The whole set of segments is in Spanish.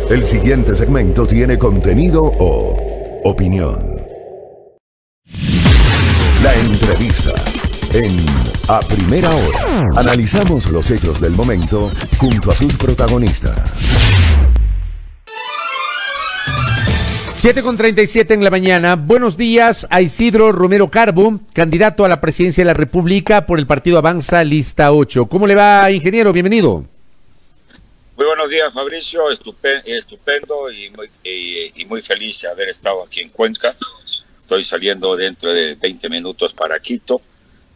El siguiente segmento tiene contenido o opinión. La entrevista en A Primera Hora. Analizamos los hechos del momento junto a sus protagonistas. 7:37 en la mañana. Buenos días a Isidro Romero Carbo, candidato a la presidencia de la República por el partido Avanza Lista 8. ¿Cómo le va, ingeniero? Bienvenido. Muy buenos días, Fabricio. Estupendo y muy feliz de haber estado aquí en Cuenca. Estoy saliendo dentro de 20 minutos para Quito,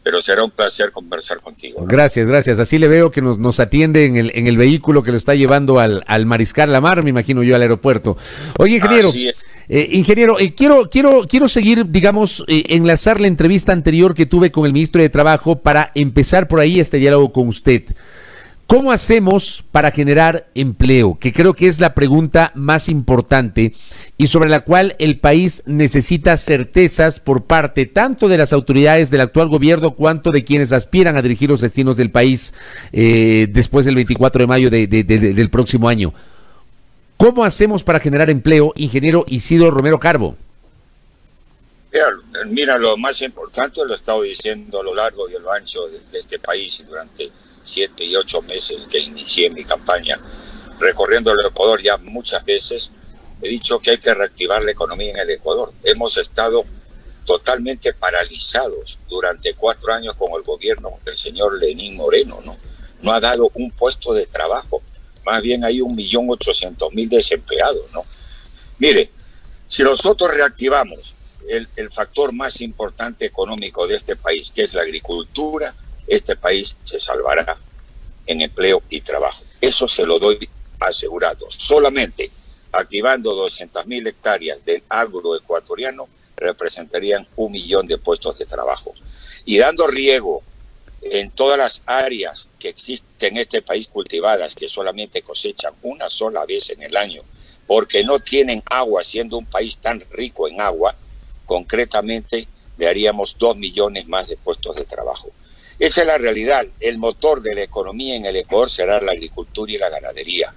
pero será un placer conversar contigo, ¿no? Gracias, gracias. Así le veo que nos atiende en el vehículo que lo está llevando al Mariscal Lamar, me imagino yo, al aeropuerto. Oye, ingeniero. Ingeniero, quiero seguir, digamos, enlazar la entrevista anterior que tuve con el ministro de Trabajo para empezar por ahí este diálogo con usted. ¿Cómo hacemos para generar empleo? Que creo que es la pregunta más importante y sobre la cual el país necesita certezas por parte tanto de las autoridades del actual gobierno cuanto de quienes aspiran a dirigir los destinos del país después del 24 de mayo del próximo año. ¿Cómo hacemos para generar empleo, ingeniero Isidro Romero Carbo? Mira, lo más importante lo he estado diciendo a lo largo y a lo ancho de este país durante 7 y 8 meses que inicié mi campaña, recorriendo el Ecuador ya muchas veces. He dicho que hay que reactivar la economía en el Ecuador. Hemos estado totalmente paralizados durante 4 años con el gobierno del señor Lenín Moreno, ¿no? No ha dado un puesto de trabajo. Más bien hay 1.800.000 desempleados, ¿no? Mire, si nosotros reactivamos el factor más importante económico de este país, que es la agricultura, este país se salvará en empleo y trabajo. Eso se lo doy asegurado. Solamente activando 200.000 hectáreas del agro ecuatoriano representarían 1 millón de puestos de trabajo. Y dando riego en todas las áreas que existen en este país cultivadas, que solamente cosechan una sola vez en el año, porque no tienen agua, siendo un país tan rico en agua, concretamente le haríamos 2 millones más de puestos de trabajo. Esa es la realidad. El motor de la economía en el Ecuador será la agricultura y la ganadería.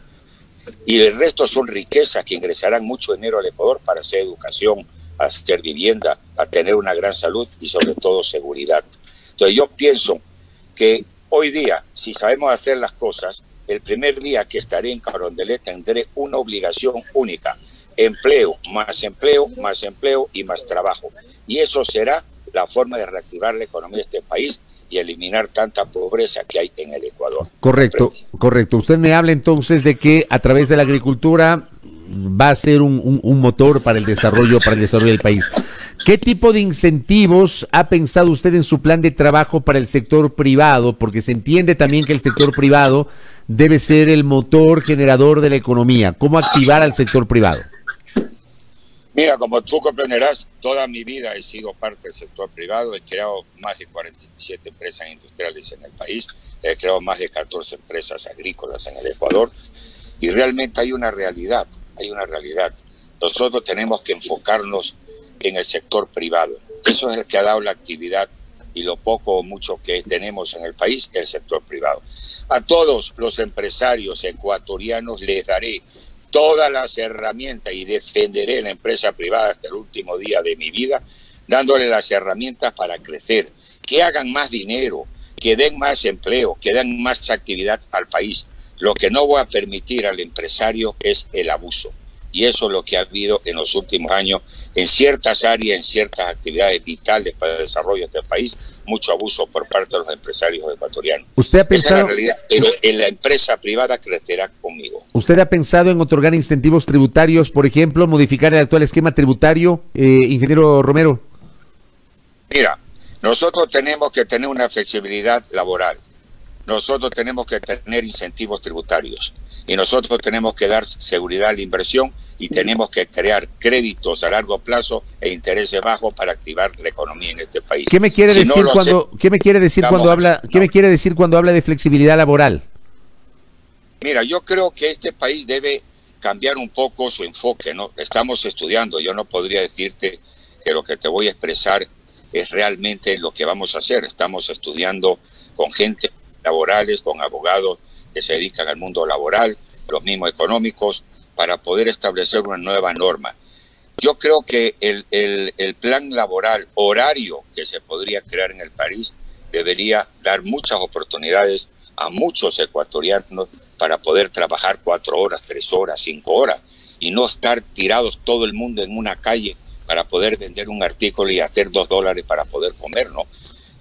Y el resto son riquezas que ingresarán mucho dinero al Ecuador para hacer educación, a hacer vivienda, a tener una gran salud y sobre todo seguridad. Entonces yo pienso que hoy día, si sabemos hacer las cosas, el primer día que estaré en Carondelet tendré una obligación única: empleo, más empleo, más empleo y más trabajo. Y eso será la forma de reactivar la economía de este país y eliminar tanta pobreza que hay en el Ecuador. Correcto, correcto. Usted me habla entonces de que a través de la agricultura va a ser un motor para el desarrollo del país. ¿Qué tipo de incentivos ha pensado usted en su plan de trabajo para el sector privado? Porque se entiende también que el sector privado debe ser el motor generador de la economía. ¿Cómo activar al sector privado? Mira, como tú comprenderás, toda mi vida he sido parte del sector privado. He creado más de 47 empresas industriales en el país. He creado más de 14 empresas agrícolas en el Ecuador. Y realmente hay una realidad, Nosotros tenemos que enfocarnos en el sector privado. Eso es el que ha dado la actividad y lo poco o mucho que tenemos en el país, el sector privado. A todos los empresarios ecuatorianos les daré todas las herramientas y defenderé la empresa privada hasta el último día de mi vida, dándole las herramientas para crecer, que hagan más dinero, que den más empleo, que den más actividad al país. Lo que no voy a permitir al empresario es el abuso. Y eso es lo que ha habido en los últimos años en ciertas áreas, en ciertas actividades vitales para el desarrollo de este país, mucho abuso por parte de los empresarios ecuatorianos. ¿Usted ha pensado? Esa es la realidad, pero en la empresa privada crecerá conmigo. ¿Usted ha pensado en otorgar incentivos tributarios, por ejemplo, modificar el actual esquema tributario, ingeniero Romero? Mira, nosotros tenemos que tener una flexibilidad laboral. Nosotros tenemos que tener incentivos tributarios y nosotros tenemos que dar seguridad a la inversión y tenemos que crear créditos a largo plazo e intereses bajos para activar la economía en este país. ¿Qué me quiere decir cuando habla de flexibilidad laboral? Mira, yo creo que este país debe cambiar un poco su enfoque, ¿no? Estamos estudiando, yo no podría decirte que lo que te voy a expresar es realmente lo que vamos a hacer. Estamos estudiando con gente laborales, con abogados que se dedican al mundo laboral, los mismos económicos, para poder establecer una nueva norma. Yo creo que el plan laboral horario que se podría crear en el país debería dar muchas oportunidades a muchos ecuatorianos para poder trabajar 4 horas, 3 horas, 5 horas y no estar tirados todo el mundo en una calle para poder vender un artículo y hacer $2 para poder comer, ¿no?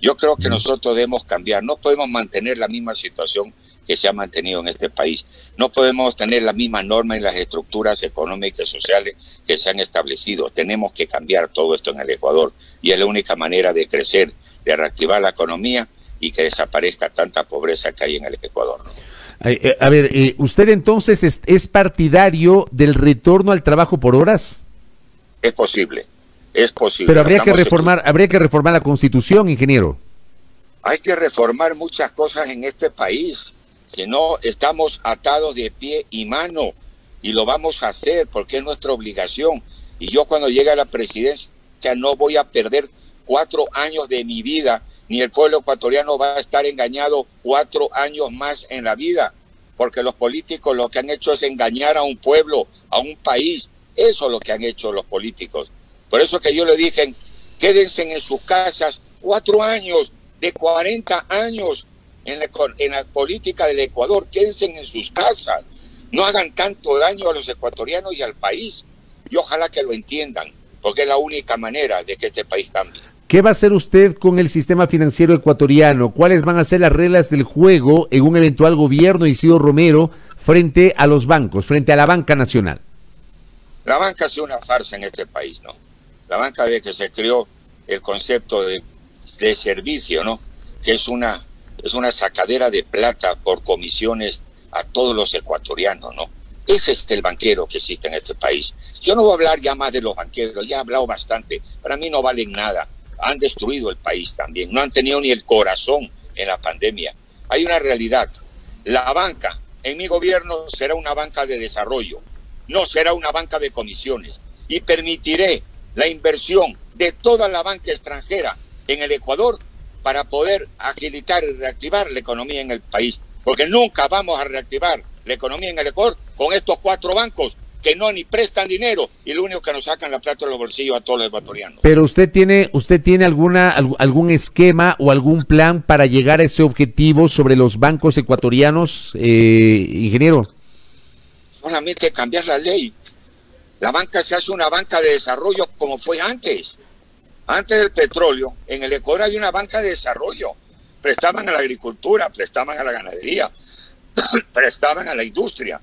Yo creo que nosotros debemos cambiar. No podemos mantener la misma situación que se ha mantenido en este país. No podemos tener la misma norma en las estructuras económicas y sociales que se han establecido. Tenemos que cambiar todo esto en el Ecuador y es la única manera de crecer, de reactivar la economía y que desaparezca tanta pobreza que hay en el Ecuador, ¿no? A ver, ¿usted entonces es partidario del retorno al trabajo por horas? Es posible. Pero habría que reformar la Constitución, ingeniero. Hay que reformar muchas cosas en este país. Si no, estamos atados de pie y mano y lo vamos a hacer porque es nuestra obligación. Y yo cuando llegue a la presidencia no voy a perder 4 años de mi vida, ni el pueblo ecuatoriano va a estar engañado 4 años más en la vida, porque los políticos lo que han hecho es engañar a un pueblo, a un país. Eso es lo que han hecho los políticos. Por eso que yo le dije, quédense en sus casas 4 años, de 40 años en la política del Ecuador, quédense en sus casas. No hagan tanto daño a los ecuatorianos y al país. Y ojalá que lo entiendan, porque es la única manera de que este país cambie. ¿Qué va a hacer usted con el sistema financiero ecuatoriano? ¿Cuáles van a ser las reglas del juego en un eventual gobierno de Isidro Romero frente a los bancos, frente a la banca nacional? La banca ha sido una farsa en este país, ¿no? La banca, desde que se creó el concepto de servicio, ¿no? Que es una sacadera de plata por comisiones a todos los ecuatorianos, ¿no? Ese es el banquero que existe en este país. Yo no voy a hablar ya más de los banqueros, ya he hablado bastante. Para mí no valen nada. Han destruido el país también. No han tenido ni el corazón en la pandemia. Hay una realidad. La banca en mi gobierno será una banca de desarrollo. No será una banca de comisiones. Y permitiré la inversión de toda la banca extranjera en el Ecuador para poder agilitar y reactivar la economía en el país. Porque nunca vamos a reactivar la economía en el Ecuador con estos 4 bancos que no ni prestan dinero y lo único que nos sacan la plata de los bolsillos a todos los ecuatorianos. Pero usted tiene algún esquema o algún plan para llegar a ese objetivo sobre los bancos ecuatorianos, ingeniero. Solamente cambiar la ley. La banca se hace una banca de desarrollo como fue antes. Antes del petróleo, en el Ecuador hay una banca de desarrollo. Prestaban a la agricultura, prestaban a la ganadería, prestaban a la industria.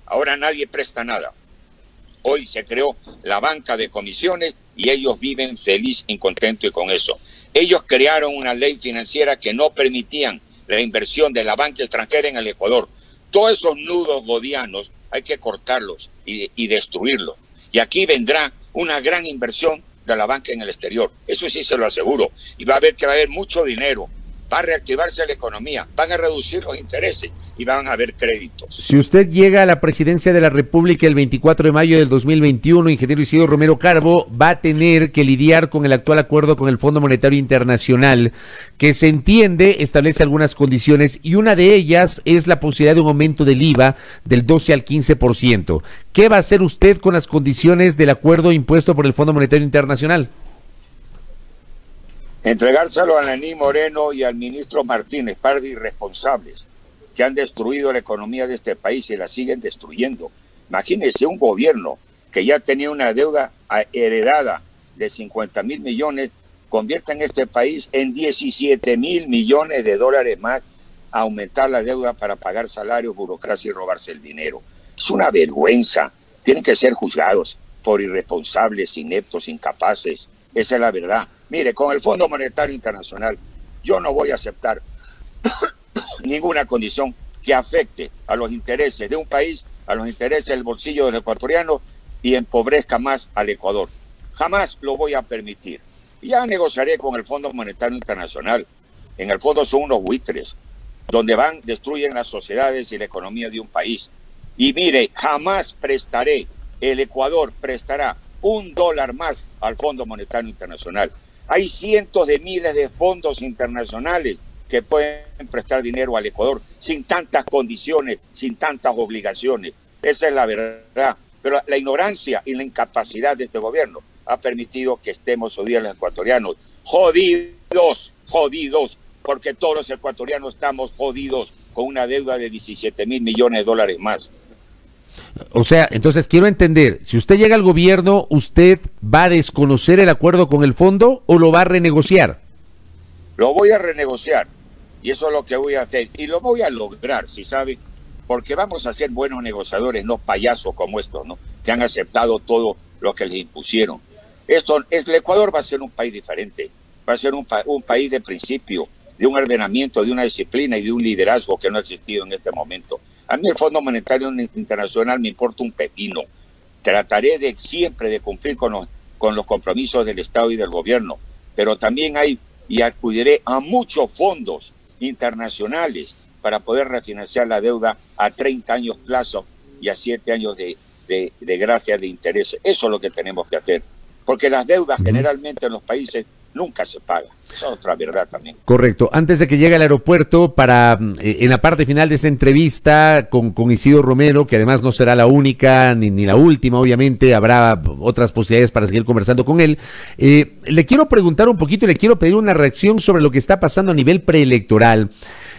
Ahora nadie presta nada. Hoy se creó la banca de comisiones y ellos viven feliz y contentos con eso. Ellos crearon una ley financiera que no permitían la inversión de la banca extranjera en el Ecuador. Todos esos nudos godianos hay que cortarlos y destruirlos. Y aquí vendrá una gran inversión de la banca en el exterior. Eso sí se lo aseguro. Y va a haber mucho dinero. Va a reactivarse la economía, van a reducir los intereses y van a haber créditos. Si usted llega a la presidencia de la República el 24 de mayo del 2021, ingeniero Isidro Romero Carbo va a tener que lidiar con el actual acuerdo con el Fondo Monetario Internacional, que se entiende establece algunas condiciones y una de ellas es la posibilidad de un aumento del IVA del 12 al 15%. ¿Qué va a hacer usted con las condiciones del acuerdo impuesto por el Fondo Monetario Internacional? Entregárselo a Lenín Moreno y al ministro Martínez, par de irresponsables que han destruido la economía de este país y la siguen destruyendo. Imagínense un gobierno que ya tenía una deuda heredada de 50.000 millones, convierta en este país en 17.000 millones de dólares más, a aumentar la deuda para pagar salarios, burocracia y robarse el dinero. Es una vergüenza. Tienen que ser juzgados por irresponsables, ineptos, incapaces. Esa es la verdad. Mire, con el Fondo Monetario Internacional, yo no voy a aceptar ninguna condición que afecte a los intereses de un país, a los intereses del bolsillo del ecuatoriano y empobrezca más al Ecuador. Jamás lo voy a permitir. Ya negociaré con el Fondo Monetario Internacional. En el fondo son unos buitres, donde destruyen las sociedades y la economía de un país. Y mire, jamás el Ecuador prestará $1 más al Fondo Monetario Internacional. Hay cientos de miles de fondos internacionales que pueden prestar dinero al Ecuador sin tantas condiciones, sin tantas obligaciones. Esa es la verdad. Pero la ignorancia y la incapacidad de este gobierno ha permitido que estemos hoy día los ecuatorianos jodidos, porque todos los ecuatorianos estamos jodidos con una deuda de 17,000 millones de dólares más. O sea, entonces quiero entender, si usted llega al gobierno, ¿usted va a desconocer el acuerdo con el fondo o lo va a renegociar? Lo voy a renegociar y eso es lo que voy a hacer y lo voy a lograr, ¿sí sabe? Porque vamos a ser buenos negociadores, no payasos como estos, ¿no? Que han aceptado todo lo que les impusieron. El Ecuador va a ser un país diferente, va a ser un país de principio, de un ordenamiento, de una disciplina y de un liderazgo que no ha existido en este momento. A mí el Fondo Monetario Internacional me importa un pepino. Trataré siempre de cumplir con los compromisos del Estado y del gobierno, pero también acudiré a muchos fondos internacionales para poder refinanciar la deuda a 30 años plazo y a 7 años de gracia de interés. Eso es lo que tenemos que hacer, porque las deudas generalmente en los países nunca se pagan. Esa es otra verdad también. Correcto. Antes de que llegue al aeropuerto, en la parte final de esa entrevista con Isidro Romero, que además no será la única ni la última, obviamente, habrá otras posibilidades para seguir conversando con él. Le quiero preguntar un poquito y le quiero pedir una reacción sobre lo que está pasando a nivel preelectoral.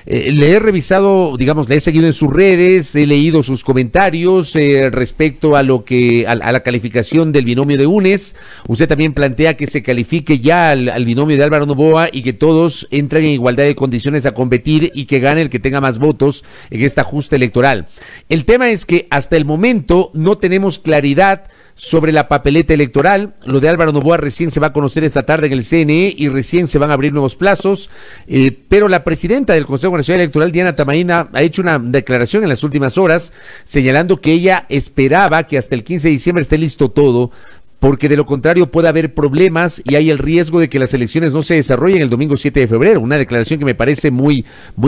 Le he revisado, digamos, le he seguido en sus redes, he leído sus comentarios respecto a la calificación del binomio de UNES. Usted también plantea que se califique ya al binomio de Álvaro Noboa y que todos entren en igualdad de condiciones a competir y que gane el que tenga más votos en esta justa electoral. El tema es que hasta el momento no tenemos claridad sobre la papeleta electoral. Lo de Álvaro Noboa recién se va a conocer esta tarde en el CNE y recién se van a abrir nuevos plazos, pero la presidenta del Consejo Nacional Electoral, Diana Tamaina, ha hecho una declaración en las últimas horas señalando que ella esperaba que hasta el 15 de diciembre esté listo todo, porque de lo contrario puede haber problemas y hay el riesgo de que las elecciones no se desarrollen el domingo 7 de febrero. Una declaración que me parece muy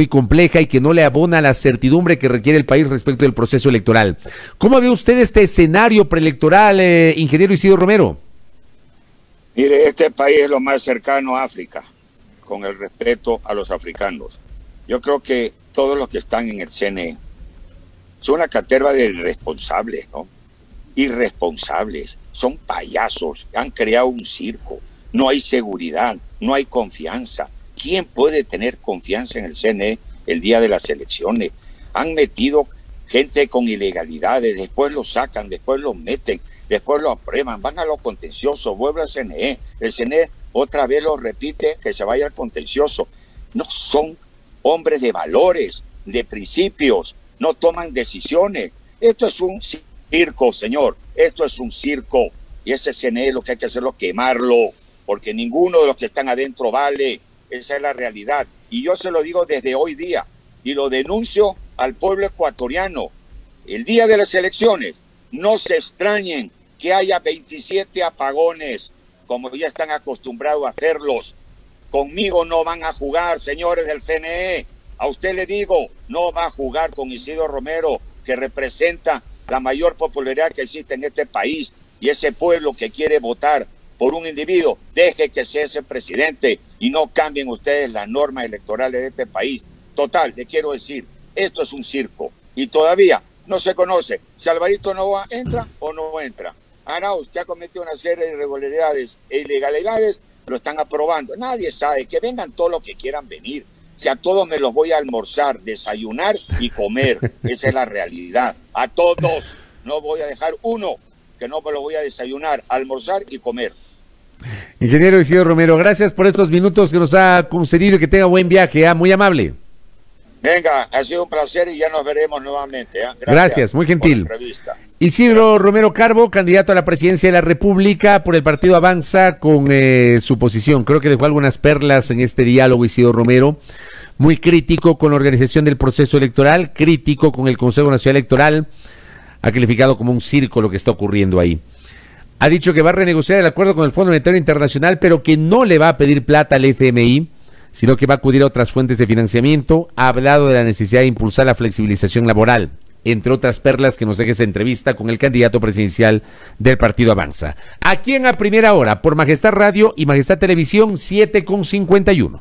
compleja y que no le abona la certidumbre que requiere el país respecto del proceso electoral. ¿Cómo ve usted este escenario preelectoral, ingeniero Isidro Romero? Mire, este país es lo más cercano a África, con el respeto a los africanos. Yo creo que todos los que están en el CNE son una caterva de irresponsables, ¿no? Irresponsables, son payasos, han creado un circo, no hay seguridad, no hay confianza. ¿Quién puede tener confianza en el CNE el día de las elecciones? Han metido gente con ilegalidades, después lo sacan, después lo meten, después lo aprueban, van a lo contencioso, vuelve al CNE, el CNE otra vez lo repite, que se vaya al contencioso. No son hombres de valores, de principios, no toman decisiones. Esto es un circo, señor, esto es un circo, y ese CNE lo que hay que hacerlo es quemarlo, porque ninguno de los que están adentro vale. Esa es la realidad, y yo se lo digo desde hoy día, y lo denuncio al pueblo ecuatoriano. El día de las elecciones, no se extrañen que haya 27 apagones, como ya están acostumbrados a hacerlos. Conmigo no van a jugar, señores del CNE. A usted le digo, no va a jugar con Isidro Romero, que representa la mayor popularidad que existe en este país, y ese pueblo que quiere votar por un individuo, deje que sea ese presidente y no cambien ustedes las normas electorales de este país. Total, le quiero decir, esto es un circo y todavía no se conoce si Alvarito Noboa entra o no entra. Arauz ya cometió una serie de irregularidades e ilegalidades, lo están aprobando. Nadie sabe, que vengan todos los que quieran venir. Si a todos me los voy a almorzar, desayunar y comer. Esa es la realidad. A todos. No voy a dejar uno que no me lo voy a desayunar, almorzar y comer. Ingeniero Isidro Romero, gracias por estos minutos que nos ha concedido y que tenga buen viaje. Muy amable. Venga, ha sido un placer y ya nos veremos nuevamente. Gracias, muy gentil. Isidro Romero Carbo, candidato a la presidencia de la República por el partido Avanza, con su posición. Creo que dejó algunas perlas en este diálogo Isidro Romero. Muy crítico con la organización del proceso electoral, crítico con el Consejo Nacional Electoral. Ha calificado como un circo lo que está ocurriendo ahí. Ha dicho que va a renegociar el acuerdo con el Fondo Monetario Internacional, pero que no le va a pedir plata al FMI, sino que va a acudir a otras fuentes de financiamiento. Ha hablado de la necesidad de impulsar la flexibilización laboral, entre otras perlas que nos deja esa entrevista con el candidato presidencial del partido Avanza. Aquí en A Primera Hora, por Majestad Radio y Majestad Televisión, 7:51.